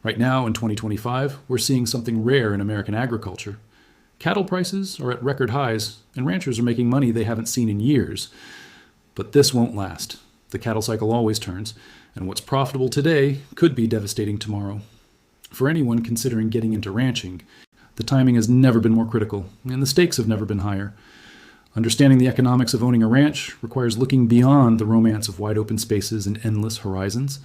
Right now, in 2025, we're seeing something rare in American agriculture. Cattle prices are at record highs, and ranchers are making money they haven't seen in years. But this won't last. The cattle cycle always turns, and what's profitable today could be devastating tomorrow. For anyone considering getting into ranching, the timing has never been more critical, and the stakes have never been higher. Understanding the economics of owning a ranch requires looking beyond the romance of wide open spaces and endless horizons.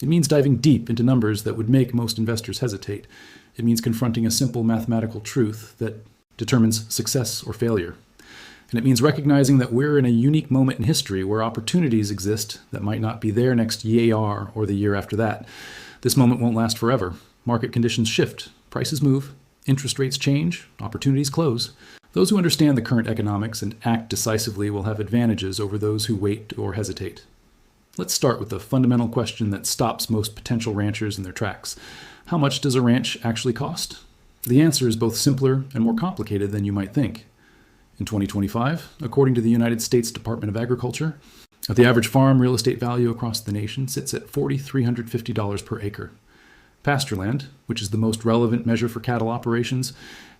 It means diving deep into numbers that would make most investors hesitate. It means confronting a simple mathematical truth that determines success or failure. And it means recognizing that we're in a unique moment in history where opportunities exist that might not be there next year or the year after that. This moment won't last forever. Market conditions shift, prices move, interest rates change, opportunities close. Those who understand the current economics and act decisively will have advantages over those who wait or hesitate. Let's start with the fundamental question that stops most potential ranchers in their tracks. How much does a ranch actually cost? The answer is both simpler and more complicated than you might think. In 2025, according to the United States Department of Agriculture, the average farm real estate value across the nation sits at $4,350 per acre. Pastureland, which is the most relevant measure for cattle operations,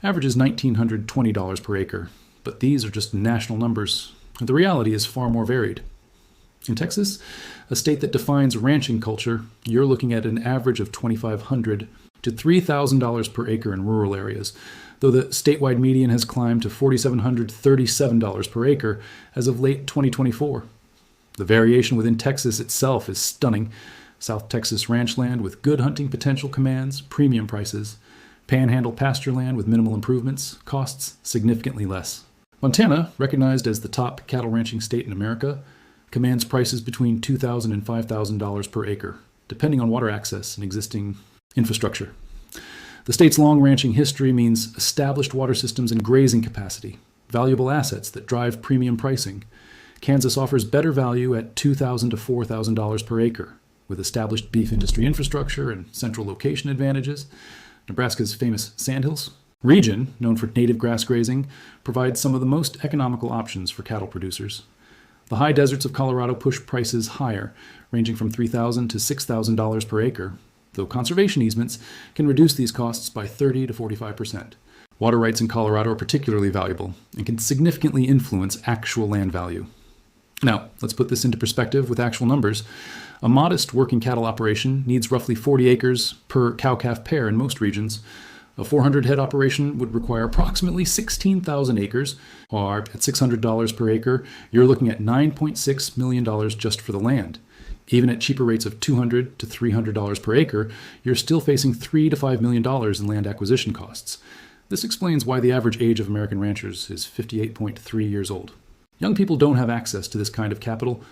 averages $1,920 per acre. But these are just national numbers. The reality is far more varied. In Texas, a state that defines ranching culture, you're looking at an average of $2,500 to $3,000 per acre in rural areas, though the statewide median has climbed to $4,737 per acre as of late 2024. The variation within Texas itself is stunning. South Texas ranch land with good hunting potential commands premium prices. Panhandle pasture land with minimal improvements costs significantly less. Montana, recognized as the top cattle ranching state in America, commands prices between $2,000 and $5,000 per acre, depending on water access and existing infrastructure. The state's long ranching history means established water systems and grazing capacity, valuable assets that drive premium pricing. Kansas offers better value at $2,000 to $4,000 per acre, with established beef industry infrastructure and central location advantages. Nebraska's famous Sandhills region, known for native grass grazing, provides some of the most economical options for cattle producers. The high deserts of Colorado push prices higher, ranging from $3,000 to $6,000 per acre, though conservation easements can reduce these costs by 30 to 45%. Water rights in Colorado are particularly valuable and can significantly influence actual land value. Now, let's put this into perspective with actual numbers. A modest working cattle operation needs roughly 40 acres per cow-calf pair in most regions. A 400-head operation would require approximately 16,000 acres, or at $600 per acre, you're looking at $9.6 million just for the land. Even at cheaper rates of $200 to $300 per acre, you're still facing $3 to $5 million in land acquisition costs. This explains why the average age of American ranchers is 58.3 years old. Young people don't have access to this kind of capital,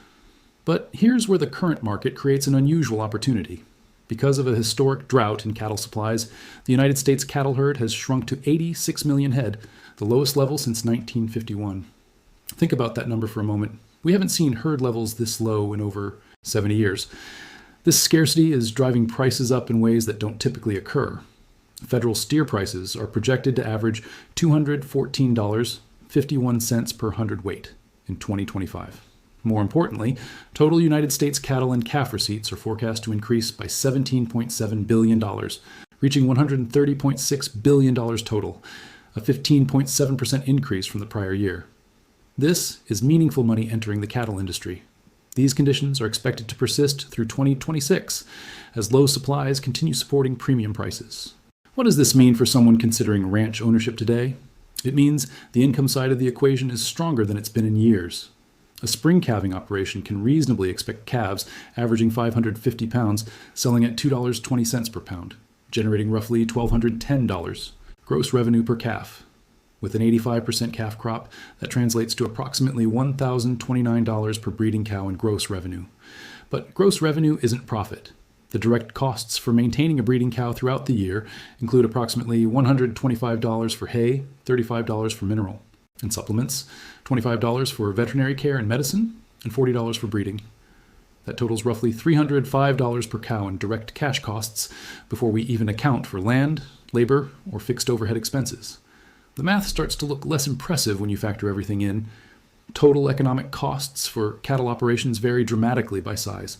but here's where the current market creates an unusual opportunity. Because of a historic drought in cattle supplies, the United States cattle herd has shrunk to 86 million head, the lowest level since 1951. Think about that number for a moment. We haven't seen herd levels this low in over 70 years. This scarcity is driving prices up in ways that don't typically occur. Federal steer prices are projected to average $214.51 per hundredweight in 2025. More importantly, total United States cattle and calf receipts are forecast to increase by $17.7 billion, reaching $130.6 billion total, a 15.7% increase from the prior year. This is meaningful money entering the cattle industry. These conditions are expected to persist through 2026 as low supplies continue supporting premium prices. What does this mean for someone considering ranch ownership today? It means the income side of the equation is stronger than it's been in years. A spring calving operation can reasonably expect calves averaging 550 pounds, selling at $2.20 per pound, generating roughly $1,210 gross revenue per calf. With an 85% calf crop, that translates to approximately $1,029 per breeding cow in gross revenue. But gross revenue isn't profit. The direct costs for maintaining a breeding cow throughout the year include approximately $125 for hay, $35 for mineral and supplements, $25 for veterinary care and medicine, and $40 for breeding. That totals roughly $305 per cow in direct cash costs before we even account for land, labor, or fixed overhead expenses. The math starts to look less impressive when you factor everything in. Total economic costs for cattle operations vary dramatically by size.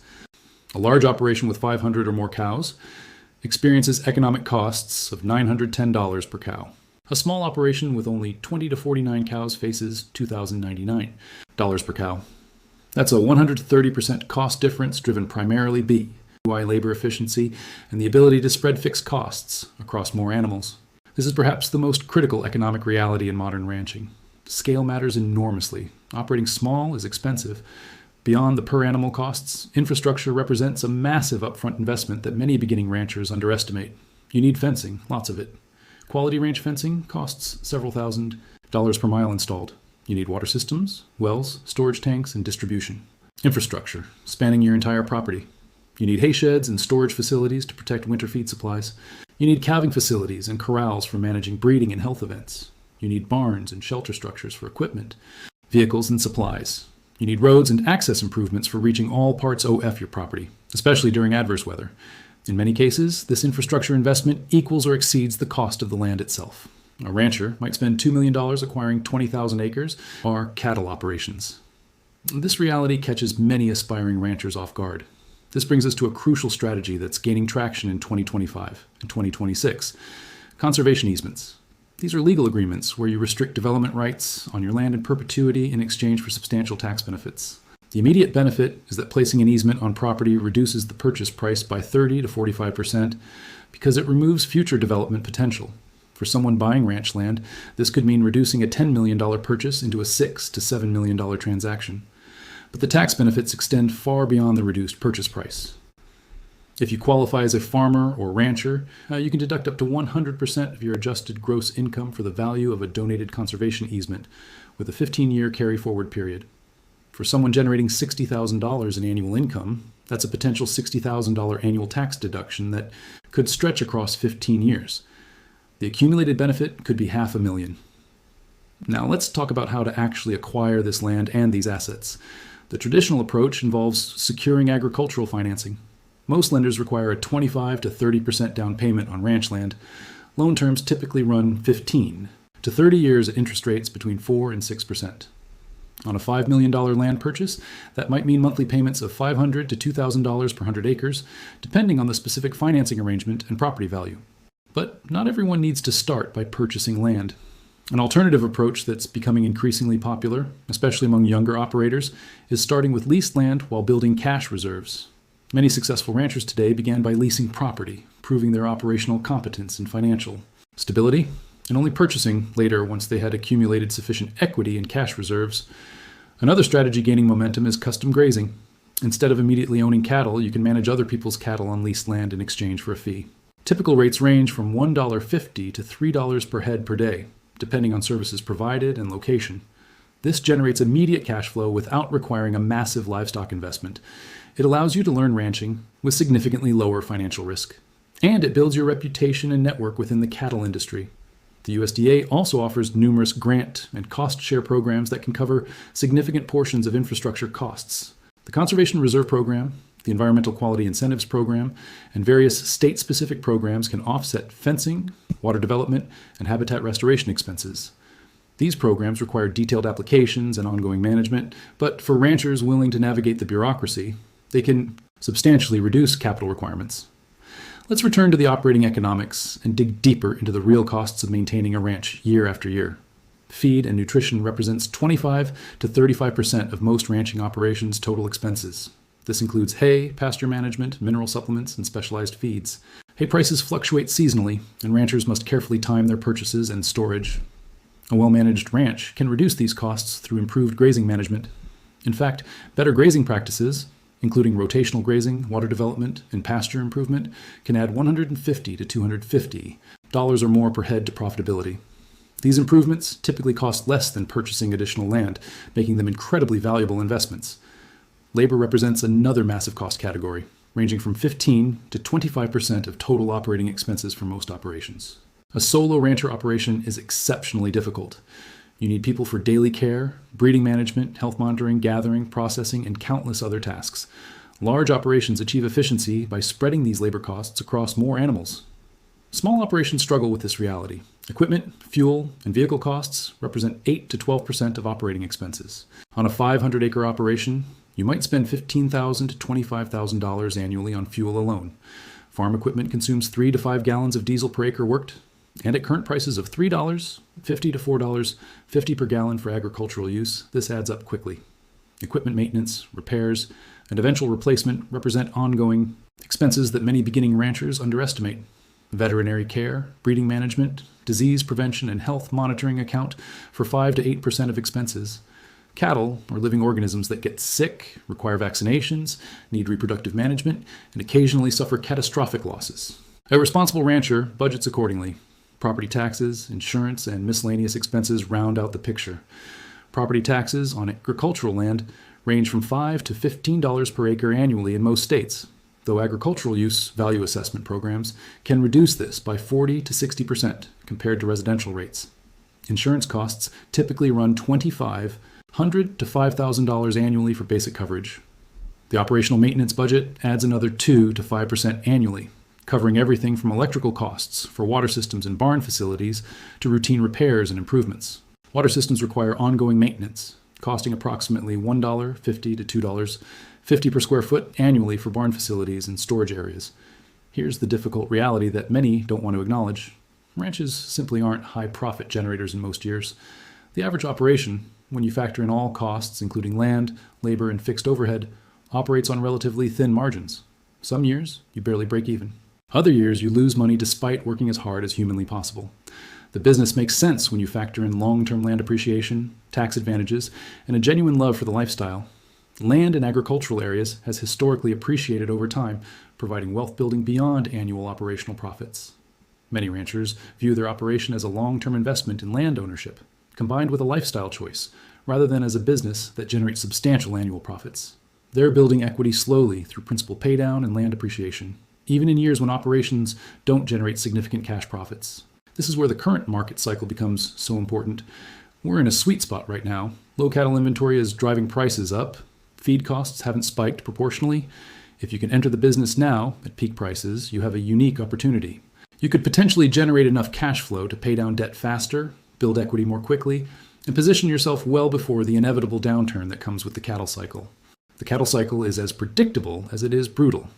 A large operation with 500 or more cows experiences economic costs of $910 per cow. A small operation with only 20 to 49 cows faces $2,099 per cow. That's a 130% cost difference driven primarily by labor efficiency and the ability to spread fixed costs across more animals. This is perhaps the most critical economic reality in modern ranching. Scale matters enormously. Operating small is expensive. Beyond the per-animal costs, infrastructure represents a massive upfront investment that many beginning ranchers underestimate. You need fencing, lots of it. Quality ranch fencing costs several $1,000s per mile installed. You need water systems, wells, storage tanks, and distribution. Infrastructure, spanning your entire property. You need hay sheds and storage facilities to protect winter feed supplies. You need calving facilities and corrals for managing breeding and health events. You need barns and shelter structures for equipment, vehicles, and supplies. You need roads and access improvements for reaching all parts of your property, especially during adverse weather. In many cases, this infrastructure investment equals or exceeds the cost of the land itself. A rancher might spend $2 million acquiring 20,000 acres or cattle operations. This reality catches many aspiring ranchers off guard. This brings us to a crucial strategy that's gaining traction in 2025 and 2026. Conservation easements. These are legal agreements where you restrict development rights on your land in perpetuity in exchange for substantial tax benefits. The immediate benefit is that placing an easement on property reduces the purchase price by 30 to 45% because it removes future development potential. For someone buying ranch land, this could mean reducing a $10 million purchase into a $6 to $7 million transaction. But the tax benefits extend far beyond the reduced purchase price. If you qualify as a farmer or rancher, you can deduct up to 100% of your adjusted gross income for the value of a donated conservation easement with a 15-year carry-forward period. For someone generating $60,000 in annual income, that's a potential $60,000 annual tax deduction that could stretch across 15 years. The accumulated benefit could be $500,000. Now let's talk about how to actually acquire this land and these assets. The traditional approach involves securing agricultural financing. Most lenders require a 25 to 30% down payment on ranch land. Loan terms typically run 15 to 30 years at interest rates between 4 and 6%. On a $5 million land purchase, that might mean monthly payments of $500 to $2,000 per 100 acres, depending on the specific financing arrangement and property value. But not everyone needs to start by purchasing land. An alternative approach that's becoming increasingly popular, especially among younger operators, is starting with leased land while building cash reserves. Many successful ranchers today began by leasing property, proving their operational competence and financial stability, and only purchasing later once they had accumulated sufficient equity and cash reserves. Another strategy gaining momentum is custom grazing. Instead of immediately owning cattle, you can manage other people's cattle on leased land in exchange for a fee. Typical rates range from $1.50 to $3 per head per day, depending on services provided and location. This generates immediate cash flow without requiring a massive livestock investment. It allows you to learn ranching with significantly lower financial risk. And it builds your reputation and network within the cattle industry. The USDA also offers numerous grant and cost share programs that can cover significant portions of infrastructure costs. The Conservation Reserve Program, the Environmental Quality Incentives Program, and various state-specific programs can offset fencing, water development, and habitat restoration expenses. These programs require detailed applications and ongoing management, but for ranchers willing to navigate the bureaucracy, they can substantially reduce capital requirements. Let's return to the operating economics and dig deeper into the real costs of maintaining a ranch year after year. Feed and nutrition represents 25 to 35% of most ranching operations' total expenses. This includes hay, pasture management, mineral supplements, and specialized feeds. Hay prices fluctuate seasonally, and ranchers must carefully time their purchases and storage. A well-managed ranch can reduce these costs through improved grazing management. In fact, better grazing practices, including rotational grazing, water development, and pasture improvement, can add $150 to $250 or more per head to profitability. These improvements typically cost less than purchasing additional land, making them incredibly valuable investments. Labor represents another massive cost category, ranging from 15 to 25% of total operating expenses for most operations. A solo rancher operation is exceptionally difficult. You need people for daily care, breeding management, health monitoring, gathering, processing, and countless other tasks. Large operations achieve efficiency by spreading these labor costs across more animals. Small operations struggle with this reality. Equipment, fuel, and vehicle costs represent 8 to 12% of operating expenses. On a 500-acre operation, you might spend $15,000 to $25,000 annually on fuel alone. Farm equipment consumes 3 to 5 gallons of diesel per acre worked, and at current prices of $3.50 to $4.50 per gallon for agricultural use, this adds up quickly. Equipment maintenance, repairs, and eventual replacement represent ongoing expenses that many beginning ranchers underestimate. Veterinary care, breeding management, disease prevention, and health monitoring account for 5 to 8% of expenses. Cattle are living organisms that get sick, require vaccinations, need reproductive management, and occasionally suffer catastrophic losses. A responsible rancher budgets accordingly. Property taxes, insurance, and miscellaneous expenses round out the picture. Property taxes on agricultural land range from $5 to $15 per acre annually in most states, though agricultural use value assessment programs can reduce this by 40 to 60% compared to residential rates. Insurance costs typically run $2,500 to $5,000 annually for basic coverage. The operational maintenance budget adds another 2 to 5% annually, covering everything from electrical costs for water systems and barn facilities to routine repairs and improvements. Water systems require ongoing maintenance, costing approximately $1.50 to $2.50 per square foot annually for barn facilities and storage areas. Here's the difficult reality that many don't want to acknowledge. Ranches simply aren't high profit generators in most years. The average operation, when you factor in all costs, including land, labor, and fixed overhead, operates on relatively thin margins. Some years, you barely break even. Other years, you lose money despite working as hard as humanly possible. The business makes sense when you factor in long-term land appreciation, tax advantages, and a genuine love for the lifestyle. Land in agricultural areas has historically appreciated over time, providing wealth building beyond annual operational profits. Many ranchers view their operation as a long-term investment in land ownership, combined with a lifestyle choice, rather than as a business that generates substantial annual profits. They're building equity slowly through principal paydown and land appreciation, even in years when operations don't generate significant cash profits. This is where the current market cycle becomes so important. We're in a sweet spot right now. Low cattle inventory is driving prices up. Feed costs haven't spiked proportionally. If you can enter the business now at peak prices, you have a unique opportunity. You could potentially generate enough cash flow to pay down debt faster, build equity more quickly, and position yourself well before the inevitable downturn that comes with the cattle cycle. The cattle cycle is as predictable as it is brutal.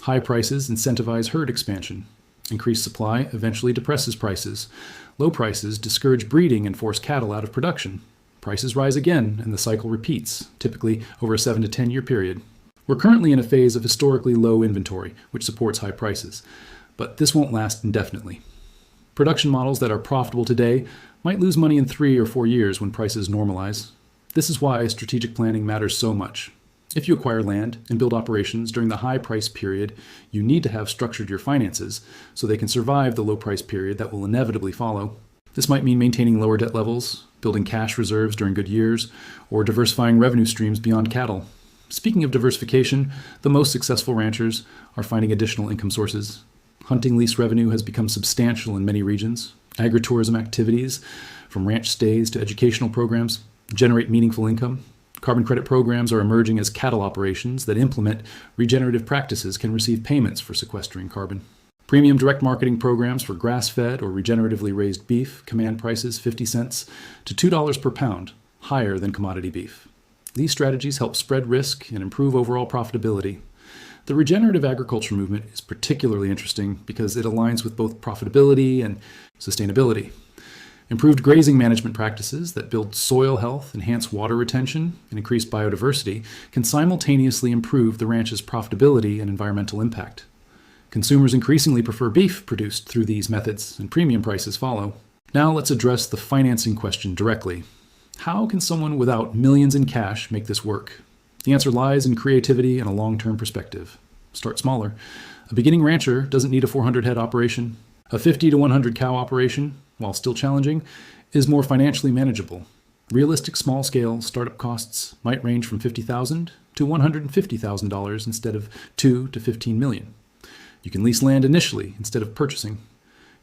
High prices incentivize herd expansion. Increased supply eventually depresses prices. Low prices discourage breeding and force cattle out of production. Prices rise again, and the cycle repeats, typically over a 7 to 10 year period. We're currently in a phase of historically low inventory, which supports high prices. But this won't last indefinitely. Production models that are profitable today might lose money in 3 or 4 years when prices normalize. This is why strategic planning matters so much. If you acquire land and build operations during the high price period, you need to have structured your finances so they can survive the low price period that will inevitably follow. This might mean maintaining lower debt levels, building cash reserves during good years, or diversifying revenue streams beyond cattle. Speaking of diversification, the most successful ranchers are finding additional income sources. Hunting lease revenue has become substantial in many regions. Agritourism activities, from ranch stays to educational programs, generate meaningful income. Carbon credit programs are emerging as cattle operations that implement regenerative practices can receive payments for sequestering carbon. Premium direct marketing programs for grass-fed or regeneratively raised beef command prices 50 cents to $2 per pound, higher than commodity beef. These strategies help spread risk and improve overall profitability. The regenerative agriculture movement is particularly interesting because it aligns with both profitability and sustainability. Improved grazing management practices that build soil health, enhance water retention, and increase biodiversity can simultaneously improve the ranch's profitability and environmental impact. Consumers increasingly prefer beef produced through these methods, and premium prices follow. Now let's address the financing question directly. How can someone without millions in cash make this work? The answer lies in creativity and a long-term perspective. Start smaller. A beginning rancher doesn't need a 400-head operation. A 50 to 100 cow operation, while still challenging, is more financially manageable. Realistic small-scale startup costs might range from $50,000 to $150,000 instead of $2 to $15 million. You can lease land initially instead of purchasing.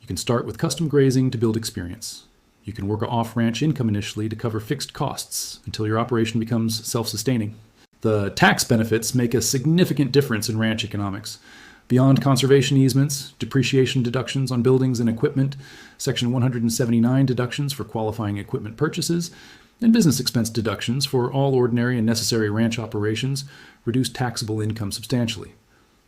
You can start with custom grazing to build experience. You can work off-ranch income initially to cover fixed costs until your operation becomes self-sustaining. The tax benefits make a significant difference in ranch economics. Beyond conservation easements, depreciation deductions on buildings and equipment, Section 179 deductions for qualifying equipment purchases, and business expense deductions for all ordinary and necessary ranch operations reduce taxable income substantially.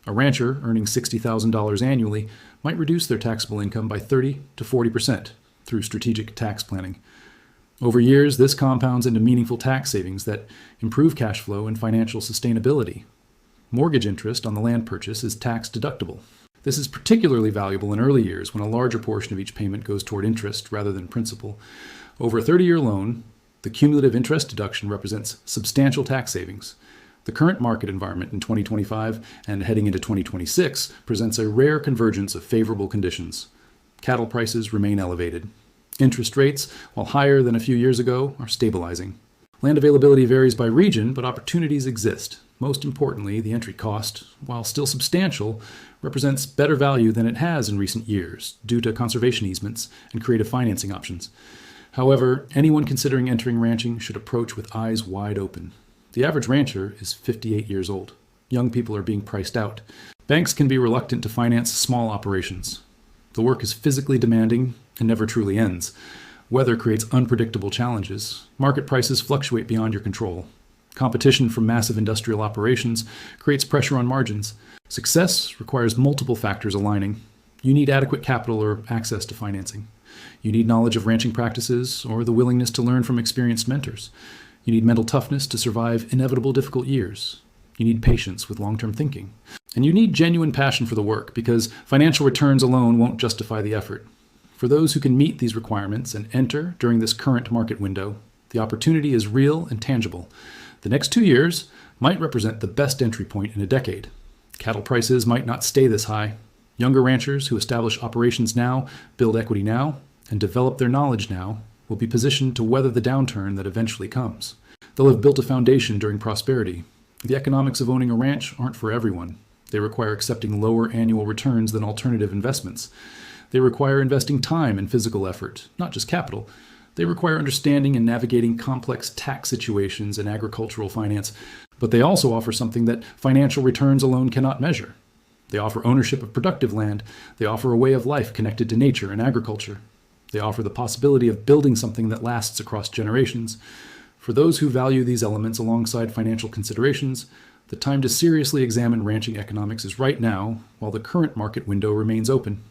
A rancher earning $60,000 annually might reduce their taxable income by 30 to 40% through strategic tax planning. Over years, this compounds into meaningful tax savings that improve cash flow and financial sustainability. Mortgage interest on the land purchase is tax deductible. This is particularly valuable in early years when a larger portion of each payment goes toward interest rather than principal. Over a 30-year loan, the cumulative interest deduction represents substantial tax savings. The current market environment in 2025 and heading into 2026 presents a rare convergence of favorable conditions. Cattle prices remain elevated. Interest rates, while higher than a few years ago, are stabilizing. Land availability varies by region, but opportunities exist. Most importantly, the entry cost, while still substantial, represents better value than it has in recent years due to conservation easements and creative financing options. However, anyone considering entering ranching should approach with eyes wide open. The average rancher is 58 years old. Young people are being priced out. Banks can be reluctant to finance small operations. The work is physically demanding and never truly ends. Weather creates unpredictable challenges. Market prices fluctuate beyond your control. Competition from massive industrial operations creates pressure on margins. Success requires multiple factors aligning. You need adequate capital or access to financing. You need knowledge of ranching practices or the willingness to learn from experienced mentors. You need mental toughness to survive inevitable difficult years. You need patience with long-term thinking. And you need genuine passion for the work because financial returns alone won't justify the effort. For those who can meet these requirements and enter during this current market window, the opportunity is real and tangible. The next 2 years might represent the best entry point in a decade. Cattle prices might not stay this high. Younger ranchers who establish operations now, build equity now, and develop their knowledge now will be positioned to weather the downturn that eventually comes. They'll have built a foundation during prosperity. The economics of owning a ranch aren't for everyone. They require accepting lower annual returns than alternative investments. They require investing time and physical effort, not just capital. They require understanding and navigating complex tax situations and agricultural finance, but they also offer something that financial returns alone cannot measure. They offer ownership of productive land. They offer a way of life connected to nature and agriculture. They offer the possibility of building something that lasts across generations. For those who value these elements alongside financial considerations, the time to seriously examine ranching economics is right now, while the current market window remains open.